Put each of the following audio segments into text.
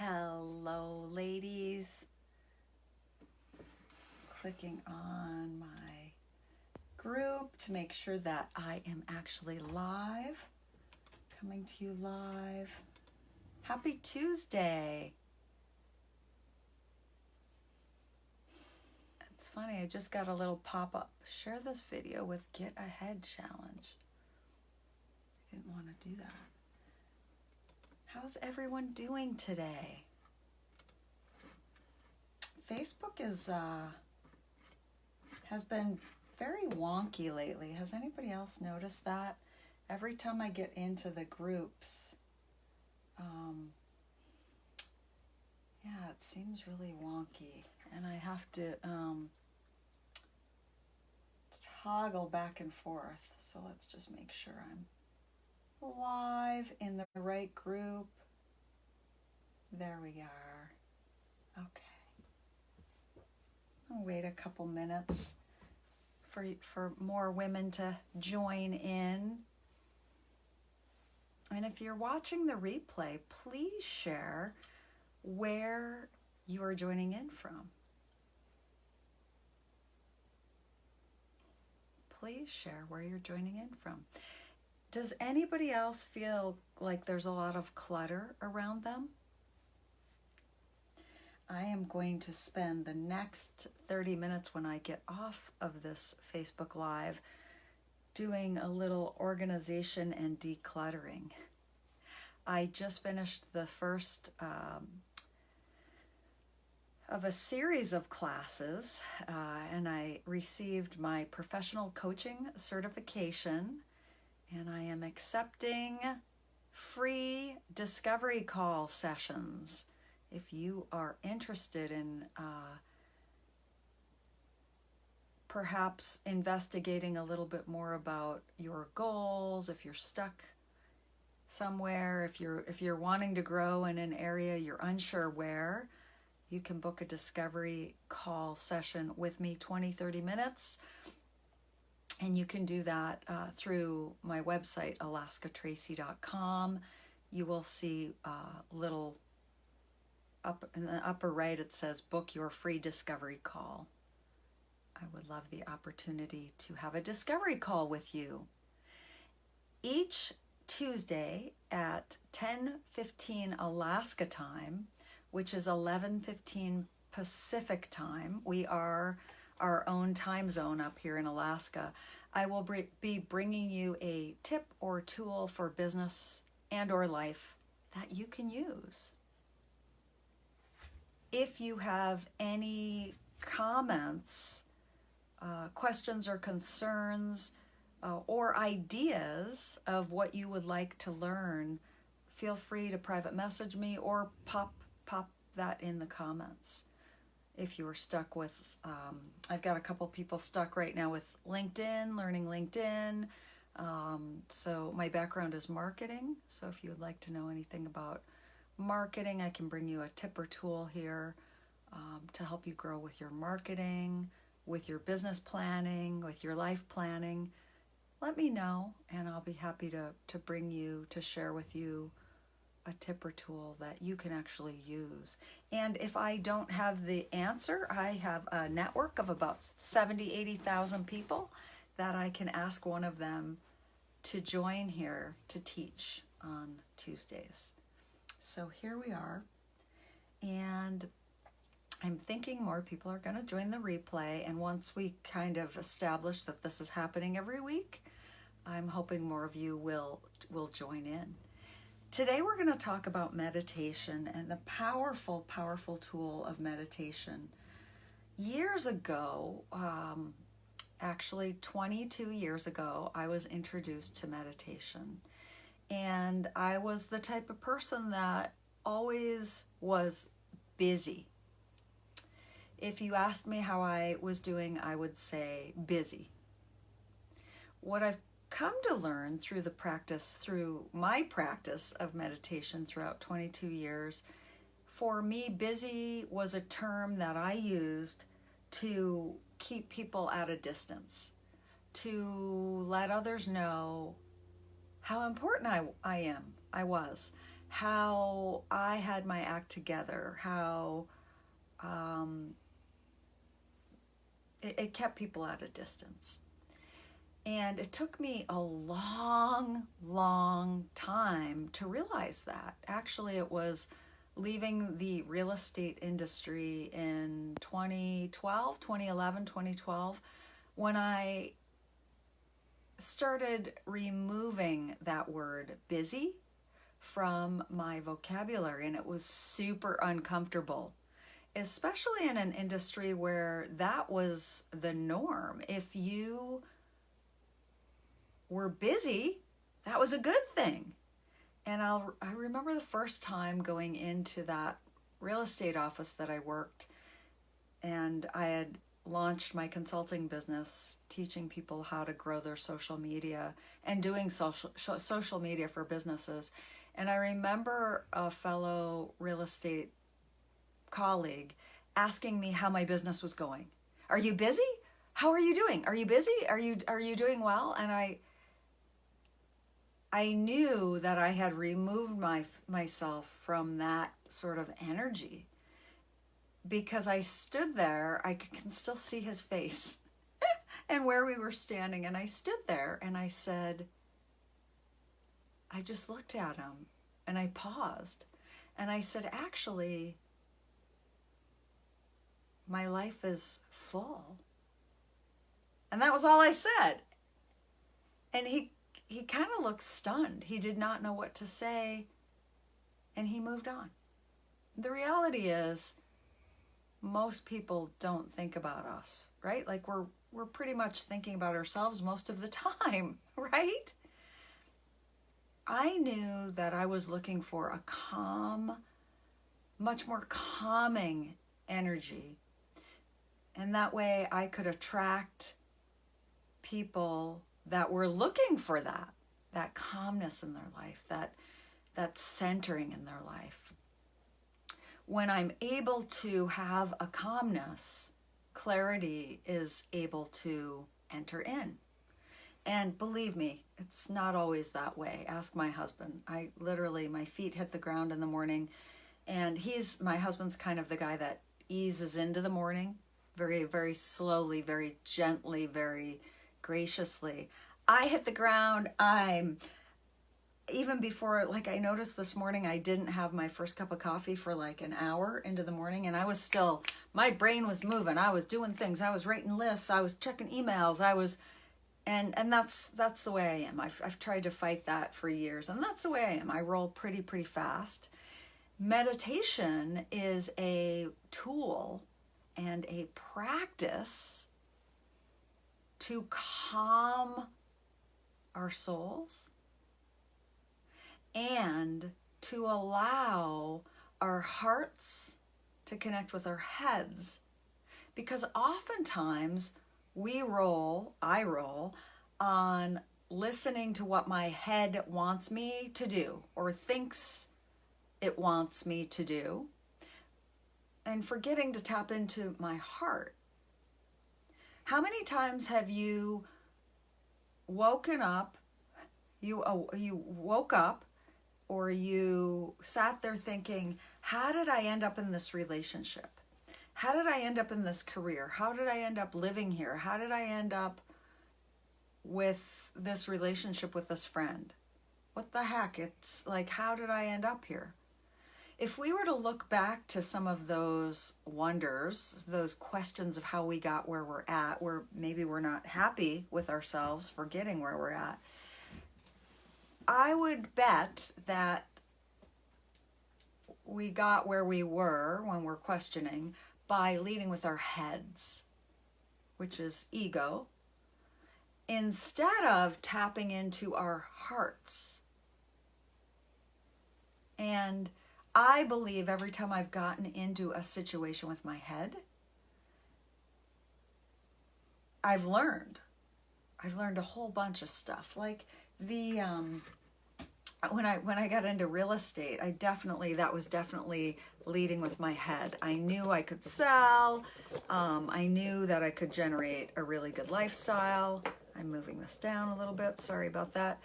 Hello, ladies. Clicking on my group to make sure that I am actually live. Coming to you live. Happy Tuesday. It's funny, I just got a little pop-up. Share this video with Get Ahead Challenge. I didn't want to do that. How's everyone doing today? Facebook has been very wonky lately. Has anybody else noticed that? Every time I get into the groups, yeah, it seems really wonky. And I have to toggle back and forth. So let's just make sure I'm live in the right group. There we are. Okay. I'll wait a couple minutes for more women to join in. And if you're watching the replay, please share where you are joining in from. Please share where you're joining in from. Does anybody else feel like there's a lot of clutter around them? I am going to spend the next 30 minutes when I get off of this Facebook Live doing a little organization and decluttering. I just finished the first of a series of classes, and I received my professional coaching certification, and I am accepting free discovery call sessions. If you are interested in perhaps investigating a little bit more about your goals, if you're stuck somewhere, if you're wanting to grow in an area you're unsure where, you can book a discovery call session with me, 20-30 minutes. And you can do that through my website, alaskatracy.com. You will see little up in the upper right, it says book your free discovery call. I would love the opportunity to have a discovery call with you. Each Tuesday at 10:15 Alaska time, which is 11:15 Pacific time. We are our own time zone up here in Alaska. I will be bringing you a tip or tool for business and or life that you can use. If you have any comments, questions or concerns, or ideas of what you would like to learn, feel free to private message me or pop that in the comments. If you are stuck with, I've got a couple people stuck right now with LinkedIn, learning LinkedIn. So my background is marketing. So if you would like to know anything about marketing, I can bring you a tip or tool here to help you grow with your marketing, with your business planning, with your life planning. Let me know, and I'll be happy to bring you, to share with you a tip or tool that you can actually use. And if I don't have the answer, I have a network of about 80,000 people that I can ask one of them to join here to teach on Tuesdays. So here we are, and I'm thinking more people are going to join the replay, and once we kind of establish that this is happening every week, I'm hoping more of you will join in. Today we're going to talk about meditation and the powerful, powerful tool of meditation. Years ago, actually 22 years ago, I was introduced to meditation. And I was the type of person that always was busy. If you asked me how I was doing, I would say busy. What I've come to learn through my practice of meditation throughout 22 years, for me, busy was a term that I used to keep people at a distance, to let others know how important I was, how I had my act together, how it kept people at a distance. And it took me a long, long time to realize that. Actually, it was leaving the real estate industry in 2011, 2012, when I started removing that word busy from my vocabulary, and it was super uncomfortable, especially in an industry where that was the norm. If you were busy, that was a good thing. And I remember the first time going into that real estate office that I worked, and I had launched my consulting business, teaching people how to grow their social media and doing social media for businesses. And I remember a fellow real estate colleague asking me how my business was going. Are you busy? How are you doing? Are you busy? Are you doing well? And I knew that I had removed myself from that sort of energy, because I stood there. I can still see his face and where we were standing. And I stood there and I said, I just looked at him and I paused and I said, actually, my life is full. And that was all I said. And he kind of looked stunned. He did not know what to say, and he moved on. The reality is, most people don't think about us, right? Like we're pretty much thinking about ourselves most of the time, right? I knew that I was looking for a calm, much more calming energy. And that way I could attract people that were looking for that calmness in their life, that centering in their life. When I'm able to have a calmness, clarity is able to enter in. And believe me, it's not always that way. Ask my husband. I literally, my feet hit the ground in the morning, and my husband's kind of the guy that eases into the morning very, very slowly, very gently, very graciously. I hit the ground. Even before, like I noticed this morning, I didn't have my first cup of coffee for like an hour into the morning, and I was still, my brain was moving. I was doing things. I was writing lists. I was checking emails. And that's the way I am. I've tried to fight that for years, and that's the way I am. I roll pretty fast. Meditation is a tool and a practice to calm our souls and to allow our hearts to connect with our heads. Because oftentimes I roll on listening to what my head wants me to do or thinks it wants me to do, and forgetting to tap into my heart. How many times have you woken up, you woke up, or you sat there thinking, how did I end up in this relationship? How did I end up in this career? How did I end up living here? How did I end up with this relationship with this friend? What the heck? It's like, how did I end up here? If we were to look back to some of those wonders, those questions of how we got where we're at, where maybe we're not happy with ourselves for getting where we're at, I would bet that we got where we were when we're questioning by leading with our heads, which is ego, instead of tapping into our hearts. And I believe every time I've gotten into a situation with my head, I've learned a whole bunch of stuff. Like when I got into real estate, that was definitely leading with my head. I knew I could sell. I knew that I could generate a really good lifestyle. I'm moving this down a little bit. Sorry about that.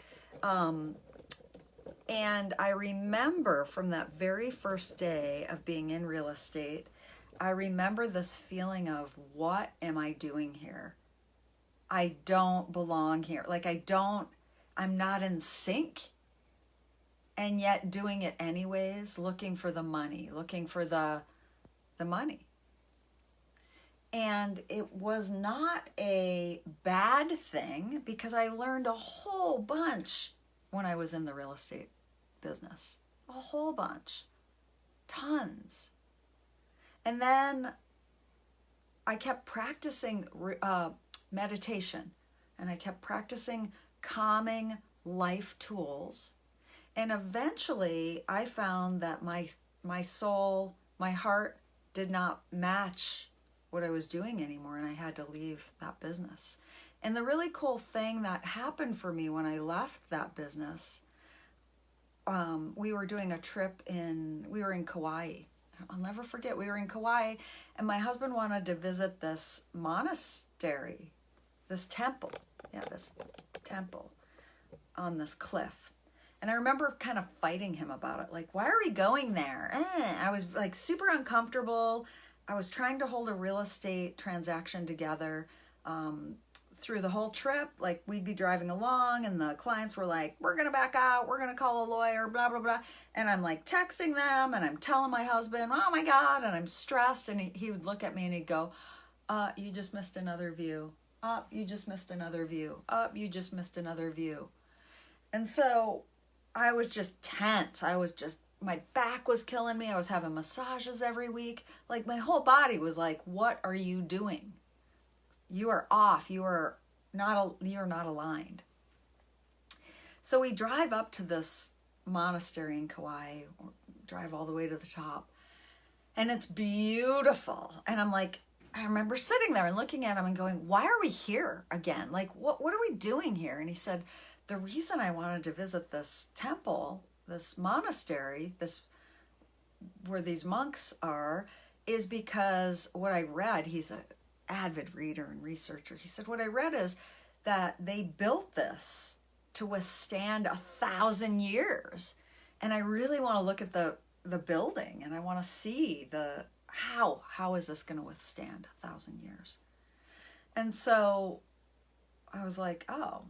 And I remember from that very first day of being in real estate, I remember this feeling of, what am I doing here? I don't belong here. Like, I'm not in sync, and yet doing it anyways, looking for the money, looking for the money. And it was not a bad thing, because I learned a whole bunch when I was in the real estate business. A whole bunch. Tons. And then I kept practicing meditation, and I kept practicing calming life tools. And eventually I found that my soul, my heart did not match what I was doing anymore, and I had to leave that business. And the really cool thing that happened for me when I left that business, we were doing a trip we were in Kauai. I'll never forget, we were in Kauai, and my husband wanted to visit this monastery, this temple on this cliff. And I remember kind of fighting him about it. Like, why are we going there? I was like super uncomfortable. I was trying to hold a real estate transaction together through the whole trip. Like, we'd be driving along, and the clients were like, we're going to back out. We're going to call a lawyer, blah, blah, blah. And I'm like texting them, and I'm telling my husband, oh my God, and I'm stressed. And he would look at me and he'd go, you just missed another view. You just missed another view. You just missed another view. And so I was just tense. My back was killing me. I was having massages every week. Like, my whole body was like, what are you doing? You are off. You're not aligned. So we drive up to this monastery in Kauai, drive all the way to the top, and it's beautiful. And I'm like, I remember sitting there and looking at him and going, why are we here again? Like, what are we doing here? And he said, the reason I wanted to visit this temple, this monastery, where these monks are, is because what I read, he's an avid reader and researcher. He said, what I read is that they built this to withstand 1,000 years. And I really want to look at the building, and I want to see how is this going to withstand 1,000 years? And so I was like, oh,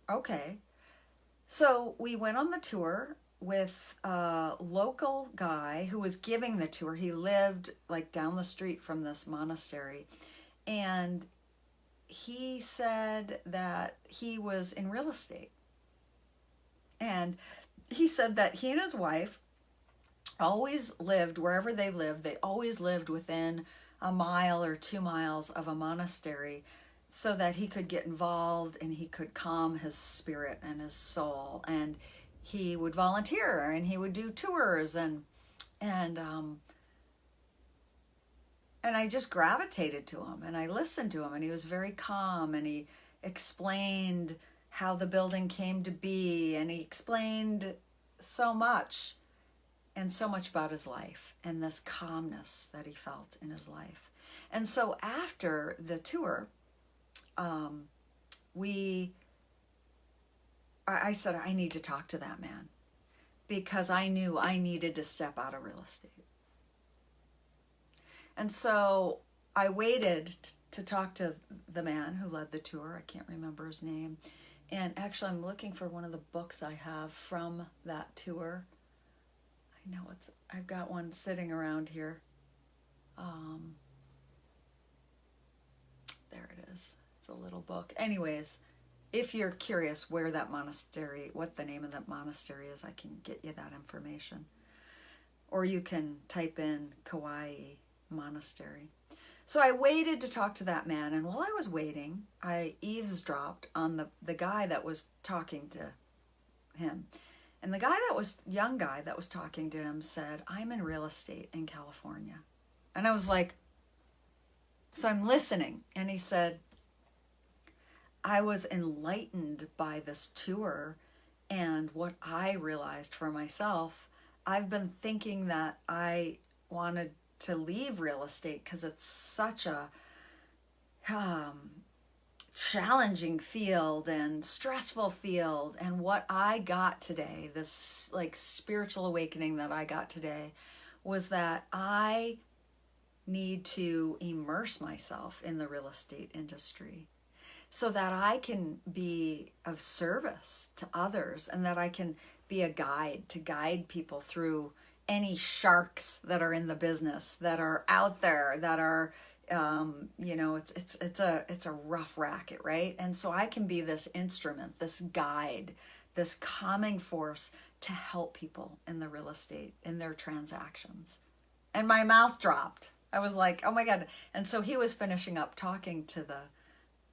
okay. So we went on the tour with a local guy who was giving the tour. He lived like down the street from this monastery. And he said that he was in real estate. And he said that he and his wife always lived, wherever they always lived within a mile or 2 miles of a monastery, so that he could get involved and he could calm his spirit and his soul. And he would volunteer and he would do tours, and I just gravitated to him, and I listened to him, and he was very calm, and he explained how the building came to be, and he explained so much, and so much about his life and this calmness that he felt in his life. And so after the tour, I said, I need to talk to that man, because I knew I needed to step out of real estate. And so I waited to talk to the man who led the tour. I can't remember his name. And actually, I'm looking for one of the books I have from that tour. I know I've got one sitting around here. There it is. It's a little book. Anyways, if you're curious where that monastery, what the name of that monastery is, I can get you that information. Or you can type in Kauai monastery. So I waited to talk to that man, and while I was waiting, I eavesdropped on the guy that was talking to him. And the young guy that was talking to him said, I'm in real estate in California. And I was like, so I'm listening. And he said, I was enlightened by this tour, and what I realized for myself, I've been thinking that I wanted to leave real estate because it's such a challenging field and stressful field. And what I got today, this like spiritual awakening that I got today, was that I need to immerse myself in the real estate industry so that I can be of service to others, and that I can be a guide to guide people through any sharks that are in the business, that are out there, that are it's a rough racket, right? And so I can be this instrument, this guide, this calming force to help people in the real estate, in their transactions. And my mouth dropped. I was like, oh my God. And so he was finishing up talking to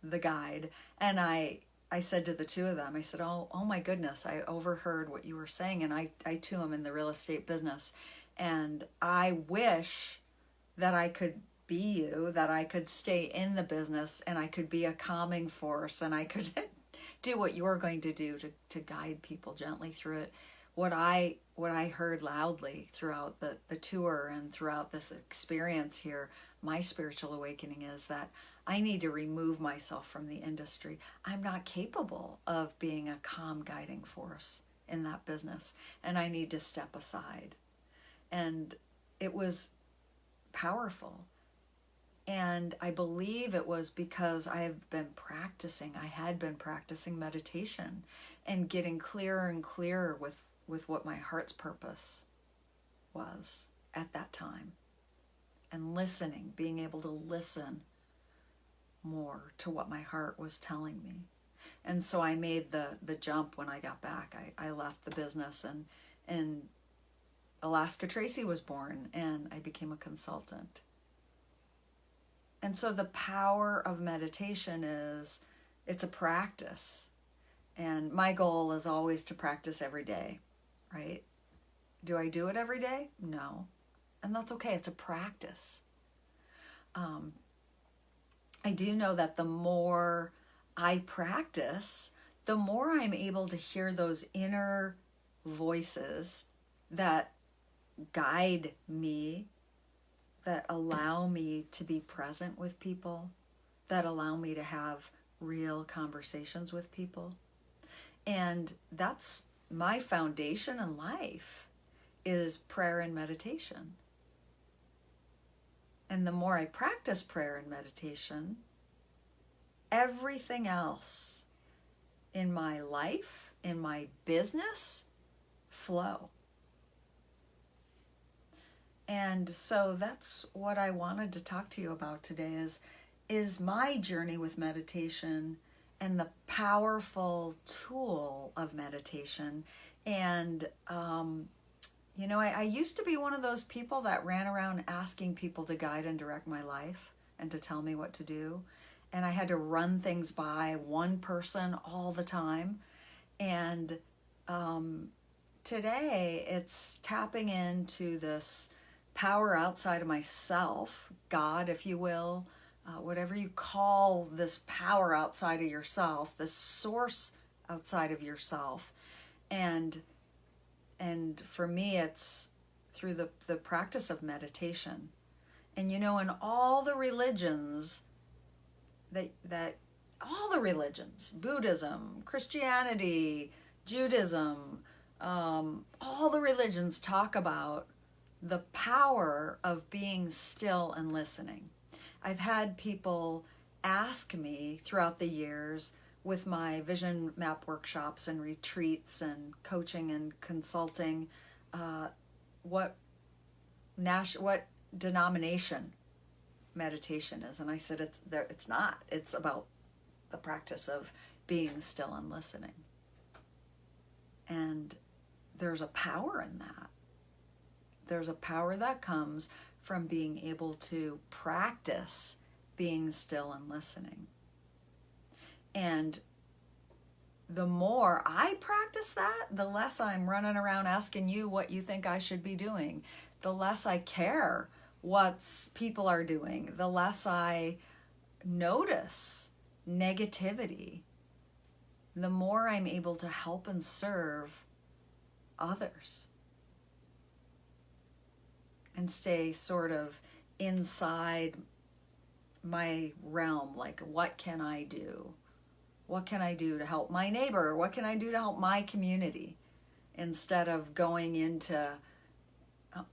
the guide, and I said to the two of them, I said, oh my goodness, I overheard what you were saying, and I too am in the real estate business, and I wish that I could be you, that I could stay in the business, and I could be a calming force, and I could do what you're going to do to guide people gently through it. What I heard loudly throughout the tour and throughout this experience here, my spiritual awakening, is that I need to remove myself from the industry. I'm not capable of being a calm guiding force in that business, and I need to step aside. And it was powerful. And I believe it was because I had been practicing meditation and getting clearer and clearer with what my heart's purpose was at that time. And listening, being able to listen more to what my heart was telling me. And so I made the jump when I got back. I left the business, and Alaska Tracy was born, and I became a consultant. And so the power of meditation is, it's a practice. And my goal is always to practice every day, right? Do I do it every day? No. And that's okay. It's a practice. I do know that the more I practice, the more I'm able to hear those inner voices that guide me, that allow me to be present with people, that allow me to have real conversations with people. And that's my foundation in life, is prayer and meditation. And the more I practice prayer and meditation, everything else in my life, in my business, flow. And so that's what I wanted to talk to you about today, is my journey with meditation and the powerful tool of meditation. And, I used to be one of those people that ran around asking people to guide and direct my life and to tell me what to do. And I had to run things by one person all the time. And today it's tapping into this power outside of myself, God, if you will, whatever you call this power outside of yourself, this source outside of yourself. And for me, it's through the practice of meditation. And in all the religions, all the religions, Buddhism, Christianity, Judaism, all the religions talk about the power of being still and listening. I've had people ask me throughout the years with my vision map workshops and retreats and coaching and consulting, what denomination meditation is. And I said, it's not. It's about the practice of being still and listening. And there's a power in that. There's a power that comes from being able to practice being still and listening. And the more I practice that, the less I'm running around asking you what you think I should be doing. The less I care what people are doing. The less I notice negativity. The more I'm able to help and serve others. And stay sort of inside my realm. Like, what can I do? What can I do to help my neighbor? What can I do to help my community? Instead of going into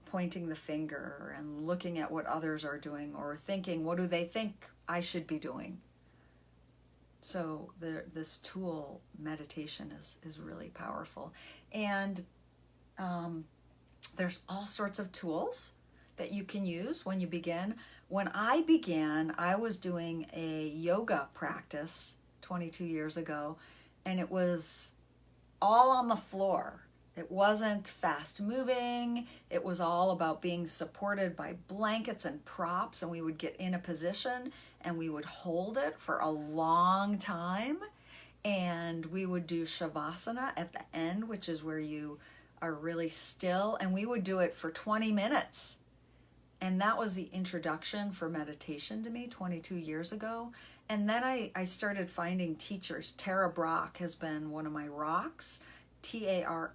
pointing the finger and looking at what others are doing, or thinking, what do they think I should be doing? So this tool, meditation, is really powerful. And there's all sorts of tools that you can use when you begin. When I began, I was doing a yoga practice 22 years ago, and it was all on the floor. It wasn't fast moving. It was all about being supported by blankets and props, and we would get in a position and we would hold it for a long time. And we would do Shavasana at the end, which is where you are really still, and we would do it for 20 minutes. And that was the introduction for meditation to me 22 years ago. And then I started finding teachers. Tara Brach has been one of my rocks, TaraBrach,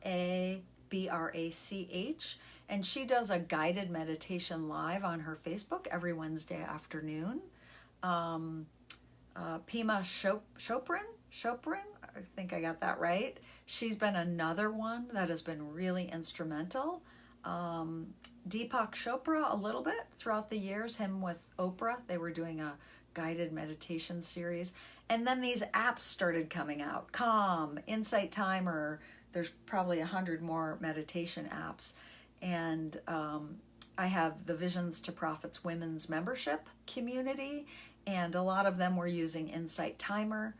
and she does a guided meditation live on her Facebook every Wednesday afternoon. Pema Chopran, I think I got that right. She's been another one that has been really instrumental. Deepak Chopra a little bit throughout the years, him with Oprah, they were doing a guided meditation series. And then these apps started coming out. Calm, Insight Timer, there's probably 100 more meditation apps. And I have the Visions to Profits Women's membership community, and a lot of them were using Insight Timer.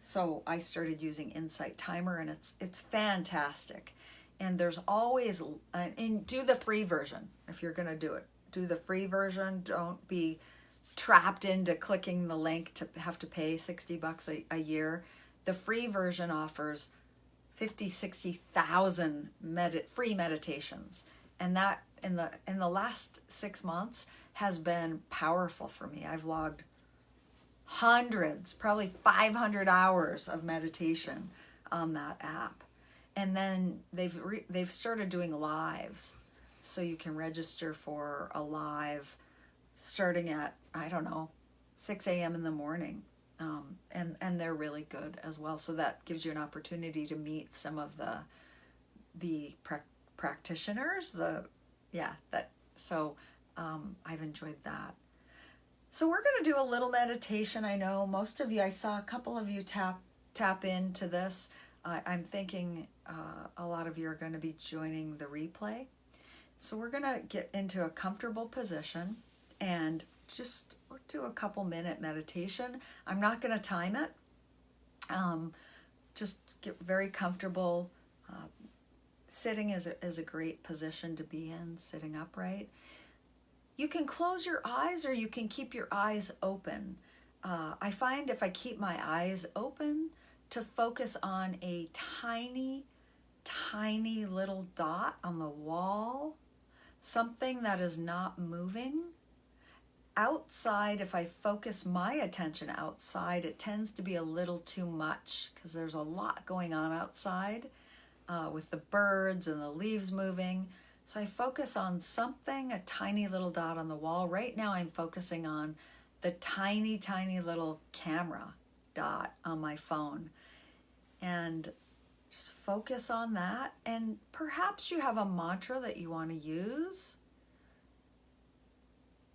So I started using Insight Timer, and it's fantastic. And there's always, and do the free version if you're going to do it. Do the free version. Don't be trapped into clicking the link to have to pay $60 a year. The free version offers 60,000 free meditations, and that in the last 6 months has been powerful for me. I've logged hundreds, probably 500 hours of meditation on that app. And then they've started doing lives, so you can register for a live starting at, I don't know, 6 a.m. in the morning. And they're really good as well. So that gives you an opportunity to meet some of the practitioners. I've enjoyed that. So we're going to do a little meditation. I know most of you, I saw a couple of you tap into this. I'm thinking a lot of you are going to be joining the replay. So we're going to get into a comfortable position and just do a couple minute meditation. I'm not going to time it. Just get very comfortable. Sitting is a great position to be in, sitting upright. You can close your eyes or you can keep your eyes open. I find if I keep my eyes open to focus on a tiny, tiny little dot on the wall, something that is not moving. Outside, if I focus my attention outside, it tends to be a little too much because there's a lot going on outside with the birds and the leaves moving. So I focus on something, a tiny little dot on the wall. Right now I'm focusing on the tiny, tiny little camera dot on my phone. And just focus on that. And perhaps you have a mantra that you want to use.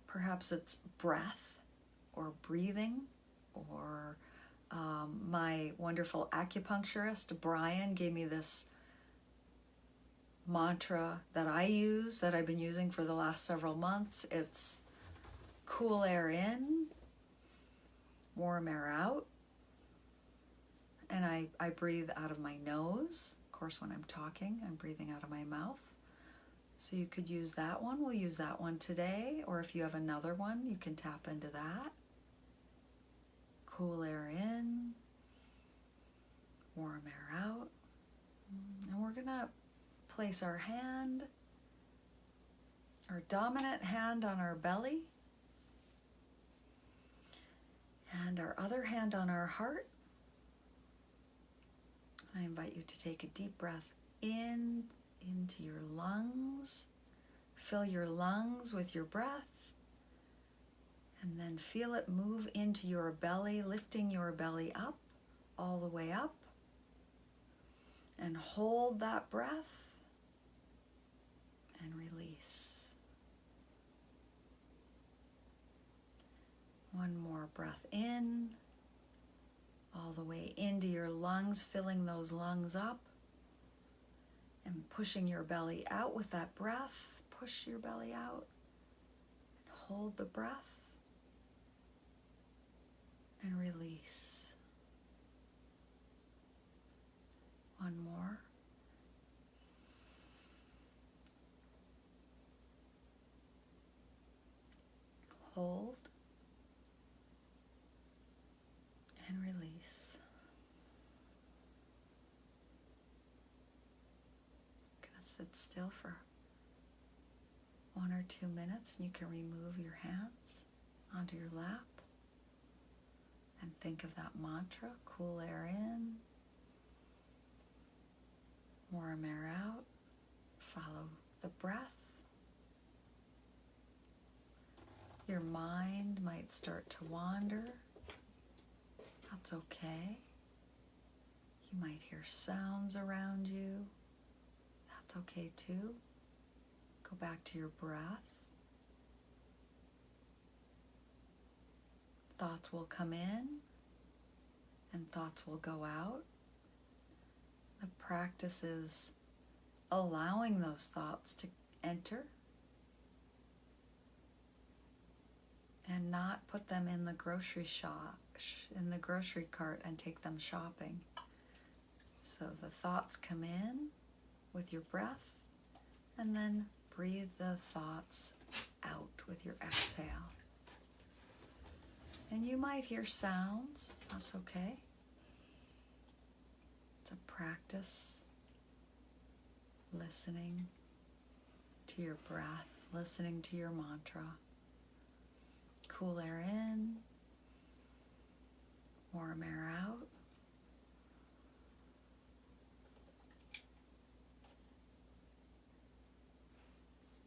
Perhaps it's breath or breathing, or my wonderful acupuncturist, Brian, gave me this mantra that I use, that I've been using for the last several months. It's cool air in, warm air out. And I breathe out of my nose. Of course, when I'm talking, I'm breathing out of my mouth. So you could use that one. We'll use that one today. Or if you have another one, you can tap into that. Cool air in, warm air out. And we're going to place our dominant hand on our belly, and our other hand on our heart. I invite you to take a deep breath in, into your lungs. Fill your lungs with your breath. And then feel it move into your belly, lifting your belly up, all the way up. And hold that breath and release. One more breath in, all the way into your lungs, filling those lungs up and pushing your belly out with that breath. Push your belly out and hold the breath and release. One more. Hold and release. I'm gonna sit still for 1 or 2 minutes, and you can remove your hands onto your lap and think of that mantra. Cool air in, warm air out. Follow the breath. Your mind might start to wander. That's okay. You might hear sounds around you. That's okay too. Go back to your breath. Thoughts will come in and thoughts will go out. The practice is allowing those thoughts to enter and not put them in the grocery cart and take them shopping. So the thoughts come in with your breath, and then breathe the thoughts out with your exhale. And you might hear sounds, that's okay. It's a practice, listening to your breath, listening to your mantra. Cool air in, warm air out.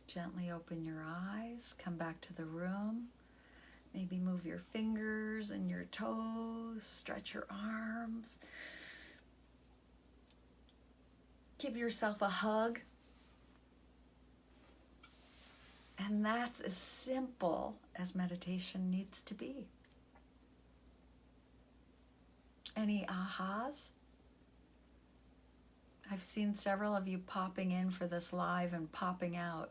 Gently open your eyes, come back to the room. Maybe move your fingers and your toes, stretch your arms. Give yourself a hug. And that's as simple as meditation needs to be. Any ahas? I've seen several of you popping in for this live and popping out.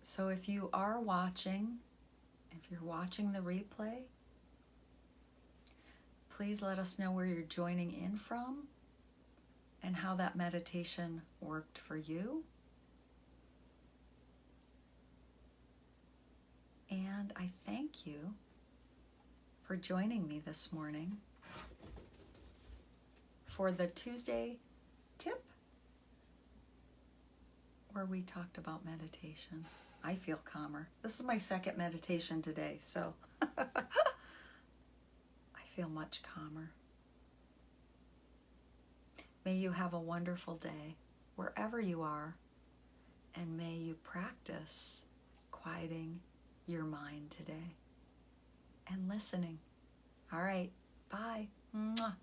So if you are watching, if you're watching the replay, please let us know where you're joining in from and how that meditation worked for you. And I thank you for joining me this morning for the Tuesday tip where we talked about meditation. I feel calmer. This is my second meditation today, so I feel much calmer. May you have a wonderful day wherever you are, and may you practice quieting your mind today and listening. All right, bye. Mwah.